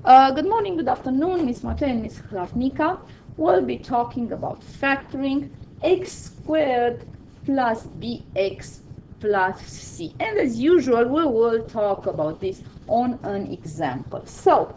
Good morning, good afternoon, Miss Mate and Miss Hlavnika. We'll be talking about factoring x squared plus bx plus c. And as usual, we will talk about this on an example. So,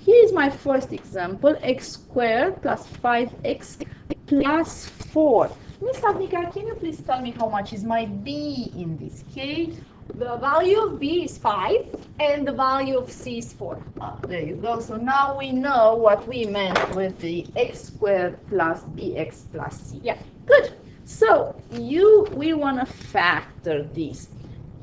here is my first example, x squared plus 5x plus 4. Miss Hlavnika, can you please tell me how much is my b in this case? The value of b is 5 and the value of c is 4. There you go. So now we know what we meant with the x squared plus bx plus c. Yeah. Good. So we want to factor this.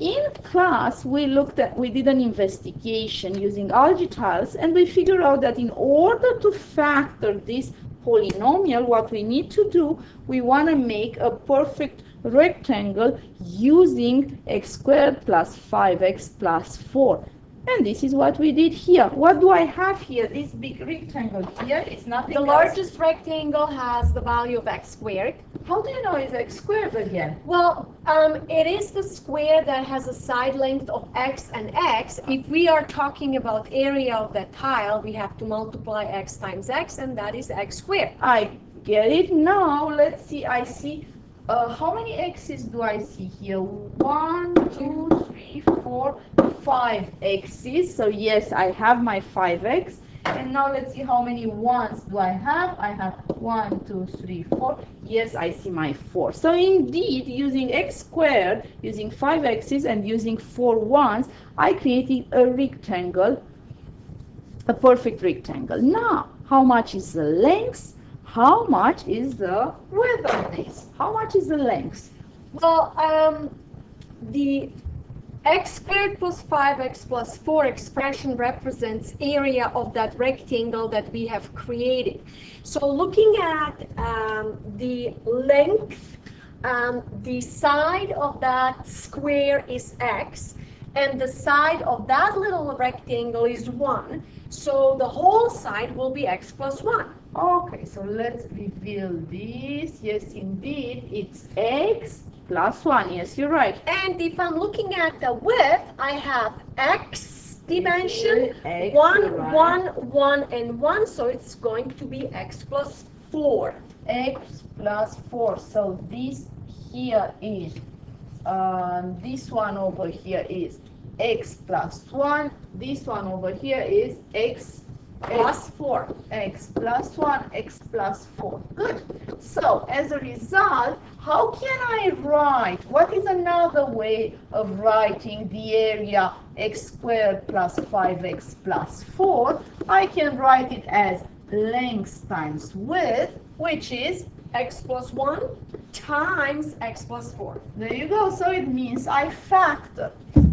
In class, we did an investigation using algebras, and we figured out that in order to factor this polynomial, what we need to do, we want to make a perfect rectangle using x squared plus 5x plus 4. And this is what we did here. What do I have here? This big rectangle here is nothing The else. largest rectangle has the value of x squared. How do you know it's x squared again? Well, it is the square that has a side length of x and x. If we are talking about area of that tile, we have to multiply x times x, and that is x squared. I get it now. Let's see. I see. How many x's do I see here? 1, 2, 3, 4, 5 x's. So yes, I have my 5x. And now let's see how many ones do I have. I have 1, 2, 3, 4. Yes, I see my 4. So indeed, using x squared, using 5 x's, and using 4 ones, I created a rectangle, a perfect rectangle. Now, how much is the length? How much is the width of this? How much is the length? Well, the x squared plus 5x plus 4 expression represents area of that rectangle that we have created. So looking at the length, the side of that square is x, and the side of that little rectangle is 1. So the whole side will be x plus 1. Okay, so let's reveal this. Yes, indeed, it's x plus 1. Yes, you're right. And if I'm looking at the width, I have x dimension, X, 1, right. 1, 1, and 1, so it's going to be x plus 4. X plus 4. So this here is, this one over here is x plus 1. This one over here is x Plus 4. X plus 1, x plus 4. Good. So, as a result, how can I write? What is another way of writing the area x squared plus 5x plus 4? I can write it as length times width, which is X plus 1 times x plus 4. there you go. So it means I factor.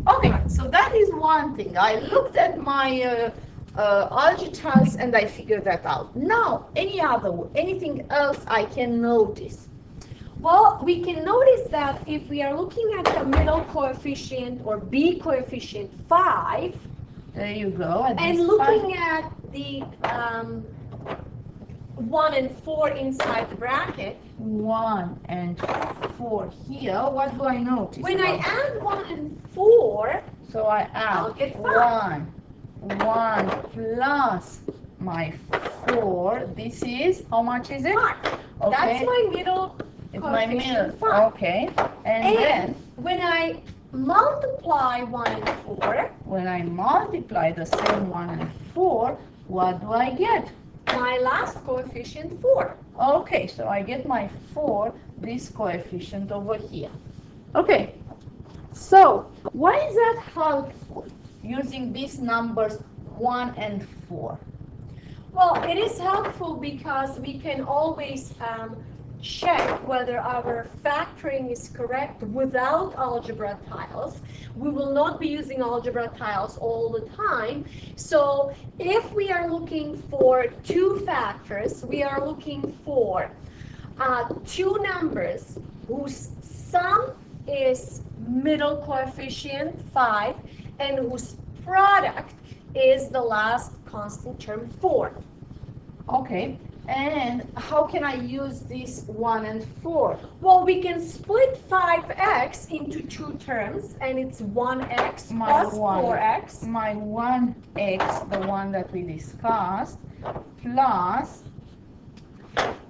Okay, so that is one thing. I looked at my algebras and I figured that out. Now, anything else I can notice? Well, we can notice that if we are looking at the middle coefficient or b coefficient 5, There you go. and looking at the 1 and 4 inside the bracket, 1 and 4 here, what do I notice? when I add 1 and 4, So I I'll add get 1 plus my 4. This is, how much is it? 5. Okay. That's my middle It's my middle. coefficient 5. Okay. And then, when I multiply 1 and 4, when I multiply the same 1 and 4, what do I get? my last coefficient 4. Okay, so I get my 4, this coefficient over here. Okay, so why is that helpful, using these numbers 1 and 4? Well, it is helpful because we can always check whether our factoring is correct without algebra tiles. We will not be using algebra tiles all the time. So if we are looking for two factors, we are looking for two numbers whose sum is middle coefficient 5 and whose product is the last constant term 4. Okay, And how can I use this 1 and 4? Well, we can split 5x into two terms, and it's 1x plus 4x. My 1x, the one that we discussed, plus,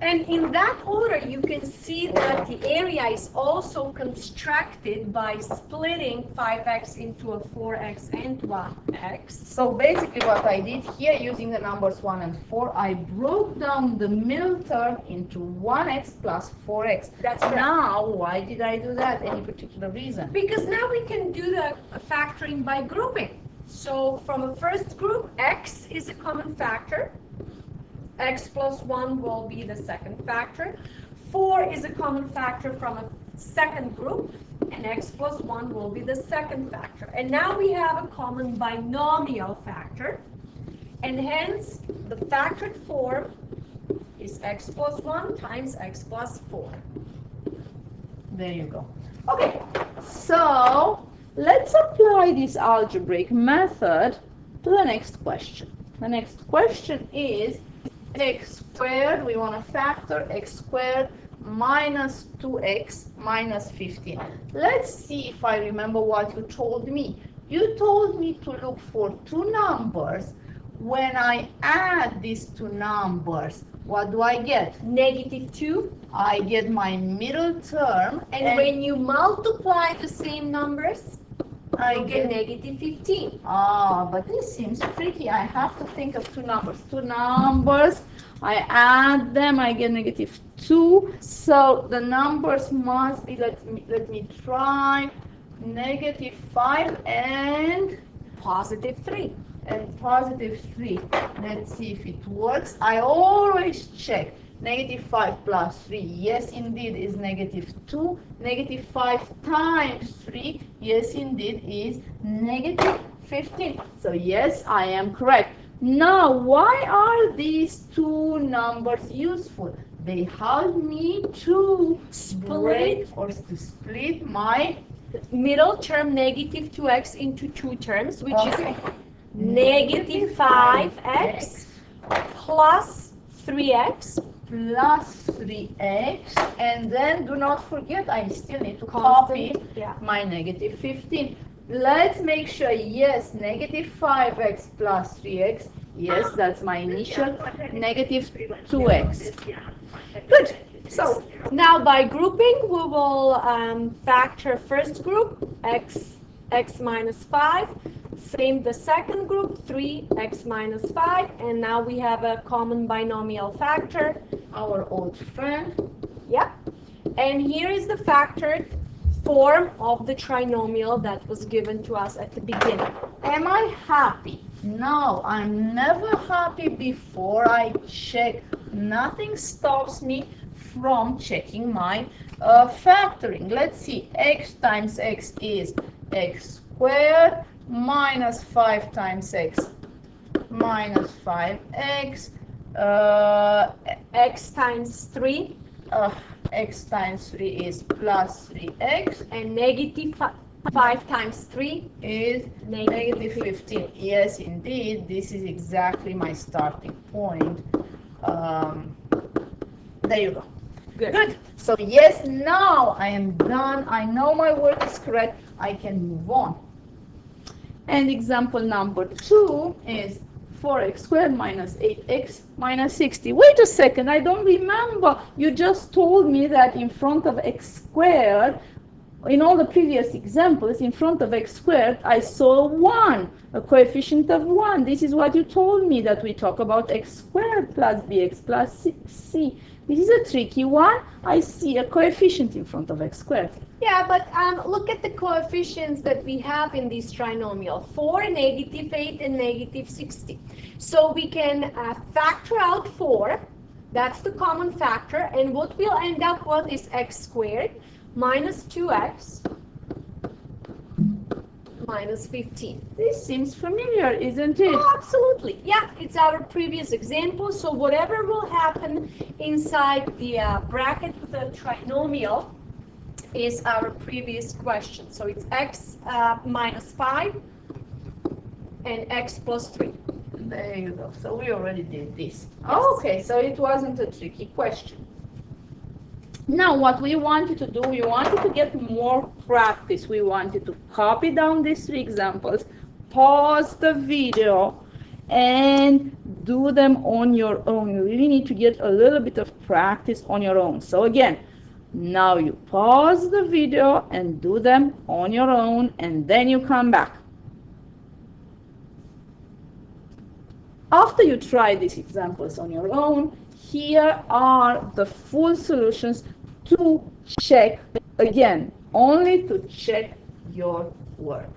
and in that order, you can see that the area is also constructed by splitting 5x into a 4x and 1x. So basically what I did here, using the numbers 1 and 4, I broke down the middle term into 1x plus 4x. That's right. Now, why did I do that? Any particular reason? Because now we can do the factoring by grouping. So from the first group, x is a common factor. X plus 1 will be the second factor. 4 is a common factor from a second group, and x plus 1 will be the second factor. And now we have a common binomial factor, and hence the factored form is x plus 1 times x plus 4. There you go. Okay, so let's apply this algebraic method to the next question. The next question is x squared, we want to factor x squared minus 2x minus 15. Let's see if I remember what you told me. You told me to look for two numbers. When I add these two numbers, what do I get? Negative 2. I get my middle term. And when you multiply the same numbers, I get negative 15. Ah, but this seems tricky. I have to think of two numbers. Two numbers, I add them, I get negative 2. So the numbers must be, let me try, negative 5 and positive 3. And positive 3. Let's see if it works. I always check. Negative 5 plus 3, yes indeed, is negative 2. Negative 5 times 3, yes indeed, is negative 15. So yes, I am correct. Now, why are these two numbers useful? They help me to split my middle term, negative 2x, into two terms, which is negative 5x plus 3x plus 3x, and then do not forget, I still need to copy my negative 15. Let's make sure, yes, negative 5x plus 3x, yes, that's my initial, negative 2x. Good. So now by grouping, we will factor first group, x minus 5. Same the second group, 3x minus 5. And now we have a common binomial factor. Our old friend. Yeah. And here is the factored form of the trinomial that was given to us at the beginning. Am I happy? No, I'm never happy before I check. Nothing stops me from checking my factoring. Let's see, x times x is x squared minus 5 times x minus 5x, x times 3. X times 3 is plus 3x, and negative 5 times 3 is negative 15. Yes, indeed, this is exactly my starting point. There you go. Good. So yes, now I am done. I know my work is correct. I can move on. And example number 2 is 4x squared minus 8x minus 60. Wait a second, I don't remember. You just told me that in front of x squared, in all the previous examples, in front of x squared, I saw 1, a coefficient of 1. This is what you told me, that we talk about x squared plus bx plus c. This is a tricky one. I see a coefficient in front of x squared. Yeah, but look at the coefficients that we have in this trinomial. 4, negative 8, and negative 60. So we can factor out 4. That's the common factor. And what we'll end up with is x squared minus 2x minus 15. This seems familiar, isn't it? Oh, absolutely. Yeah, it's our previous example. So whatever will happen inside the bracket with the trinomial is our previous question. So it's x minus 5 and x plus 3. There you go. So we already did this. Okay, so it wasn't a tricky question. Now what we wanted to do, we wanted to get more practice. We wanted to copy down these 3 examples, pause the video, and do them on your own. You really need to get a little bit of practice on your own. So again, now you pause the video and do them on your own, and then you come back. After you try these examples on your own, here are the full solutions to check, again, only to check your work.